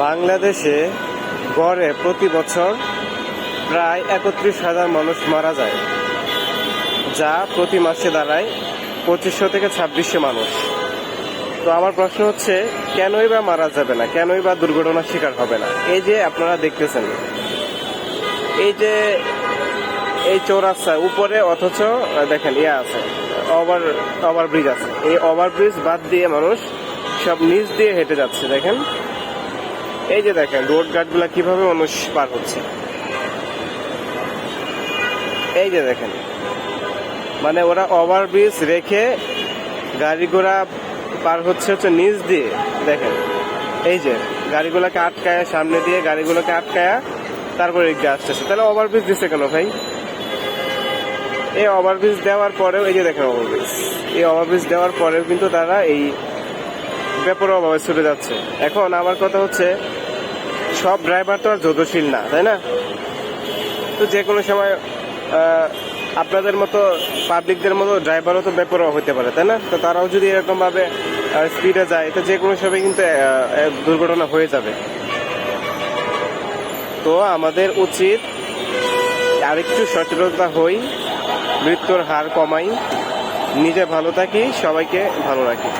বাংলাদেশে গড়ে প্রতি বছর প্রায় ৩১,০০০ মানুষ মারা যায়, যা প্রতি মাসে দাঁড়ায় ২৫০০ থেকে ২৬০০ মানুষ। তো আমার প্রশ্ন হচ্ছে, কেনই বা মারা যাবে না, কেনই বা দুর্ঘটনার শিকার হবে না? এই যে আপনারা দেখতেছেন, এই যে এই চৌরাস্তার উপরে, অথচ দেখেন আছে ওভারব্রিজ আছে, এই ওভারব্রিজ বাদ দিয়ে মানুষ সব নিচ দিয়ে হেঁটে যাচ্ছে। দেখেন, এই যে দেখেন রোড গার্ডগুলা কিভাবে মানুষ পার হচ্ছে, এই যে দেখেন, মানে ওরা ওভারব্রিজ রেখে গাড়ি ঘোড়া পার হচ্ছে নিচ দিয়ে। দেখেন, এই যে গাড়িগুলোকে আটকায়, সামনে দিয়ে গাড়িগুলোকে আটকায়, তারপরে এগিয়ে আসতেছে। তাহলে ওভারব্রিজ দিচ্ছে কেন ভাই? এই ওভারব্রিজ দেওয়ার পরেও, এই যে দেখেন ওভারব্রিজ, এই ওভারব্রিজ দেওয়ার পরেও কিন্তু তারা এই বেপরোয়াভাবে ছুটে যাচ্ছে। এখন আমার কথা হচ্ছে, সব ড্রাইভার তো আর যৌধশীল না, তাই না? তো যে কোনো সময় আপনাদের মতো পাবলিকদের মতো ড্রাইভারও তো বেপরোয়া হতে পারে, তাই না? তো তারাও যদি এরকম ভাবে স্পিডে যায়, তো যে কোনো সময় কিন্তু দুর্ঘটনা হয়ে যাবে। তো আমাদের উচিত আরেকটু সচেতনতা হই, মৃত্যুর হার কমাই, নিজে ভালো থাকি, সবাইকে ভালো রাখি।